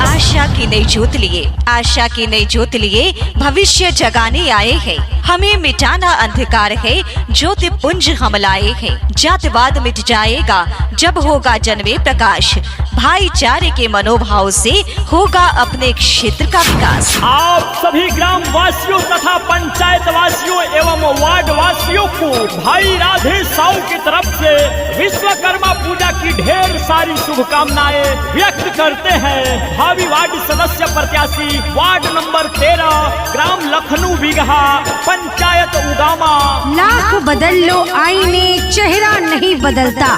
आशा की नई ज्योत लिए, आशा की नई ज्योत लिए भविष्य जगाने आए हैं। हमें मिटाना अंधकार है, ज्योति पुंज हम लाए हैं। जातिवाद मिट जाएगा जब होगा जन्मे प्रकाश, भाईचारे के मनोभाव से होगा अपने क्षेत्र का विकास। आप सभी ग्राम वासियों तथा पंचायत वासियों एवं वार्ड वासियों को भाई राधे साहू की तरफ से विश्वकर्मा पूजा की ढेर सारी शुभकामनाएं व्यक्त करते हैं। भावी वार्ड सदस्य प्रत्याशी वार्ड नंबर 13 ग्राम लखनऊ बिगहा पंचायत उगामा। लाख बदल लो आईने चेहरा नहीं बदलता,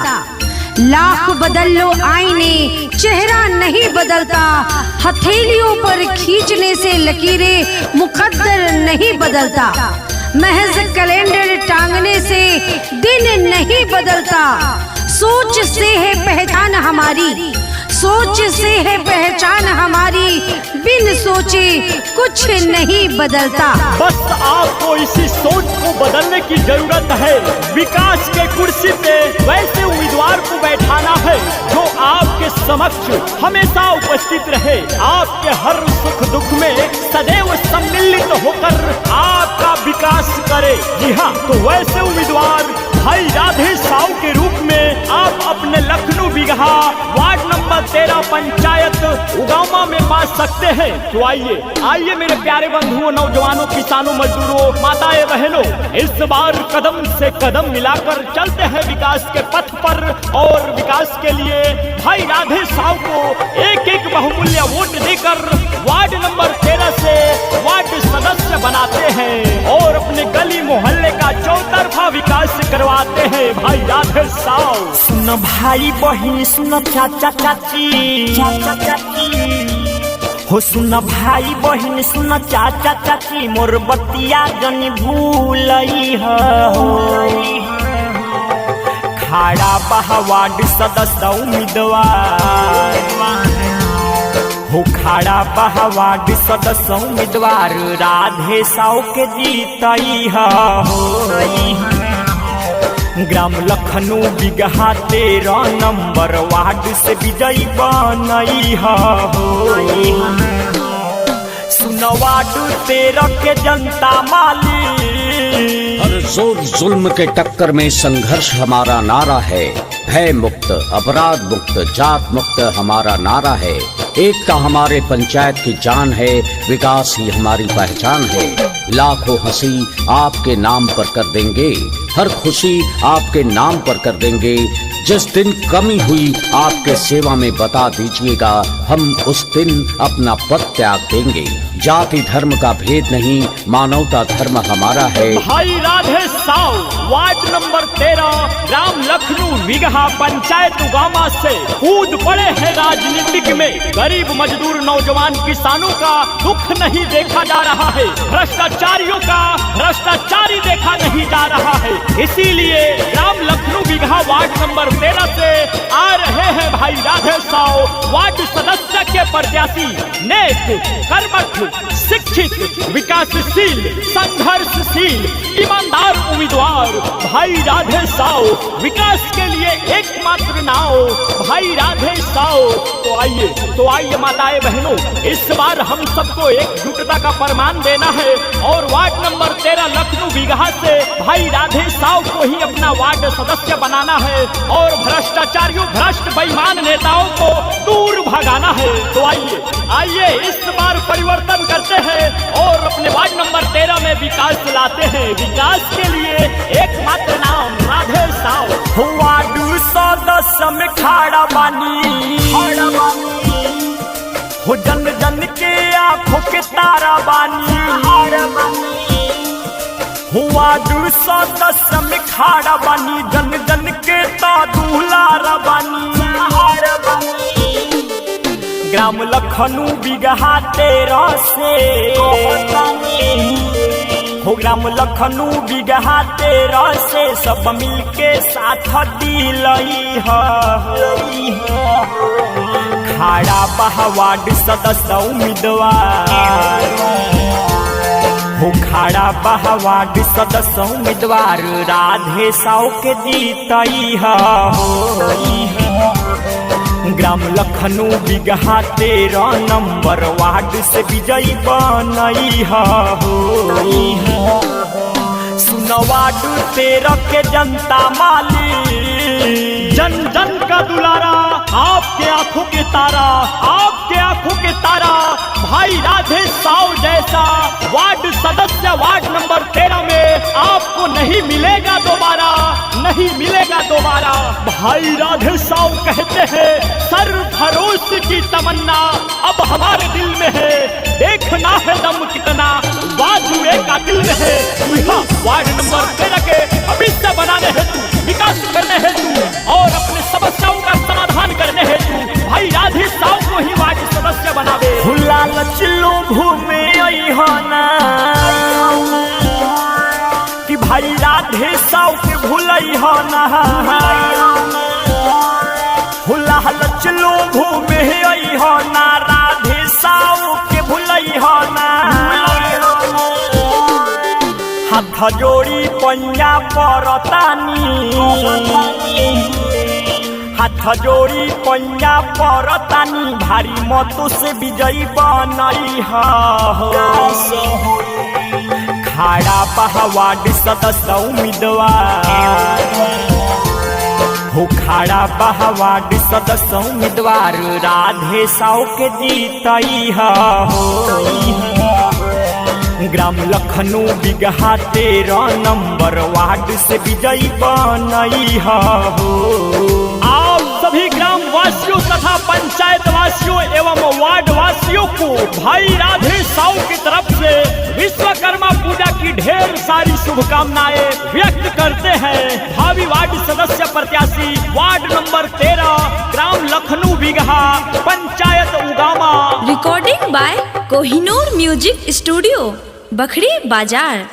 लाख बदल लो आईने चेहरा नहीं बदलता। हथेलियों पर खींचने से लकीरें मुकद्दर नहीं बदलता, महज कैलेंडर टांगने से दिन नहीं बदलता। सोच से है पहचान हमारी, सोच से है पहचान हमारी, बिन सोचे कुछ नहीं बदलता। बस आपको इसी सोच को बदलने की जरूरत है। विकास के कुर्सी पे वैसे उम्मीदवार को बैठाना है जो आपके समक्ष हमेशा उपस्थित रहे, आपके हर सुख दुख में सदैव सम्मिलित होकर आपका विकास करे। जी हाँ, तो वैसे उम्मीदवार भाई राधे साहू के रूप में आप अपने लखनऊ बिगहा वार्ड नंबर 13 पंचायत उगामा में पा सकते हैं। तो आइए आइए मेरे प्यारे बंधुओं, नौजवानों, किसानों, मजदूरों, माताएं, बहनों, इस बार कदम से कदम मिलाकर चलते हैं विकास के पथ पर और विकास के लिए भाई राधे साहू को एक एक बहुमूल्य वोट देकर वार्ड नंबर 13 से वार्ड सदस्य बनाते हैं और अपने गली मोहल्ले का चौतरफा विकास करवाते हैं भाई राधे साहू। सुन भाई बहिन, सुन चाचा चाची, चाचा चाची हो, सुन भाई बहिन, सुन चाचा चाची, मोर बतिया जनी भूलई हो। खाड़ा बहा वार्ड सदस्य उम्मीदवार हो, खाड़ा बहा वार्ड सदस्य उम्मीदवार राधे साहू के जीतई हो। ग्राम लखनऊ बिगहा 13 नंबर वार्ड से विजयी बनई हो। सुन वार्ड 13 के जनता माली, हर जोर जुल्म के टक्कर में संघर्ष हमारा नारा है। भय मुक्त, अपराध मुक्त, जात मुक्त हमारा नारा है। एकता हमारे पंचायत की जान है, विकास ही हमारी पहचान है। लाखों हंसी आपके नाम पर कर देंगे, हर खुशी आपके नाम पर कर देंगे। जिस दिन कमी हुई आपके सेवा में बता दीजिएगा, हम उस दिन अपना पद त्याग देंगे। जाति धर्म का भेद नहीं, मानवता धर्म हमारा है। भाई राधे साहू वार्ड नंबर 13 ग्राम लखनऊ बिगहा पंचायत उगामा से कूद पड़े हैं राजनीतिक में। गरीब मजदूर नौजवान किसानों का दुख नहीं देखा जा रहा है, भ्रष्टाचारियों का भ्रष्टाचारी देखा नहीं जा रहा है। इसीलिए ग्राम लखनऊ बिगहा वार्ड नंबर 13 से आ रहे हैं भाई राधे साहू वार्ड सदस्य के प्रत्याशी, नेक, कर्मठ, शिक्षित, विकासशील, संघर्षशील, ईमानदार उम्मीदवार भाई राधे साहू। विकास के लिए एकमात्र नाव भाई राधे साहू। तो आइए माताएं बहनों, इस बार हम सबको एकजुटता का फरमान देना है और वार्ड नंबर 13 लखनऊ बिगहा से भाई राधे साहू को ही अपना वार्ड सदस्य बनाना है और भ्रष्टाचारियों, भ्रष्ट बेईमान नेताओं को दूर भगाना है। तो आइए इस बार परिवर्तन करते हैं और अपने वार्ड नंबर 13 में विकास लाते हैं। विकास के लिए एकमात्र नाम राधे साहू। वार्ड सदस्य में खाड़ा बानी हो, जन जन के आंखों के तारा बानी। वार्ड सदस्य में खाड़ा बानी, जन जन के ता दुलारा बानी। ग्राम लखनऊ बिगहा 13 से हो, ग्राम लखनऊ बिगहा 13 से सब मिलके साथ दिलई हो। खाड़ा बहा वार्ड सदस्य उम्मीदवार हो, खाड़ा बहा वार्ड सदस्य उम्मीदवार राधे साहू के जीतई हो। ग्राम लखनऊ बिगहा 13 नंबर वार्ड से विजयी बनई हो। सुन वार्ड 13 के जनता माली, जन जन का दुलारा, आपके आंखों के तारा, आपके आंखों के तारा, भाई राधे साव जैसा वार्ड सदस्य वार्ड नंबर 13 में आपको नहीं मिलेगा दोबारा, नहीं मिलेगा दोबारा। भाई राधे साव कहते हैं सरफरोश की तमन्ना अब हमारे दिल में है, देखना है दम कितना बाजुए का दिल में है। वार्ड नंबर 13 के भविष्य बनाने हेतु, विकास करने हेतु और अपने समस्याओं का समाधान करने हेतु भाई राधे साव को ही वार्ड सदस्य बनावे। हुला लचलो घूमे ना कि भाई राधे साव के भूलई हो ना, हुला लचलो घूमे हो ना, राधे साव के भूलई हो ना। हाथ जोड़ी पंजा परतानी, हाथ जोड़ी पंजा परतानी, भारी मतों से विजयी बनई हो। खाड़ा बहा वार्ड सदस्य उम्मीदवार हो, खाड़ा बहा वार्ड सदस्य उम्मीदवार राधे साव के जीतई हो। ग्राम लखनऊ बिगहा 13 नंबर वार्ड से विजयी बनई हो। आप सभी ग्राम वासियों तथा पंचायत वासियों एवं वार्ड वासियों को भाई राधे साव की तरफ से विश्वकर्मा पूजा की ढेर सारी शुभकामनाएं व्यक्त करते हैं। भावी वार्ड सदस्य प्रत्याशी वार्ड नंबर 13 ग्राम Lucknow Bigha panchayat Ugama. Recording by Kohinoor music studio, Bakhri बाजार।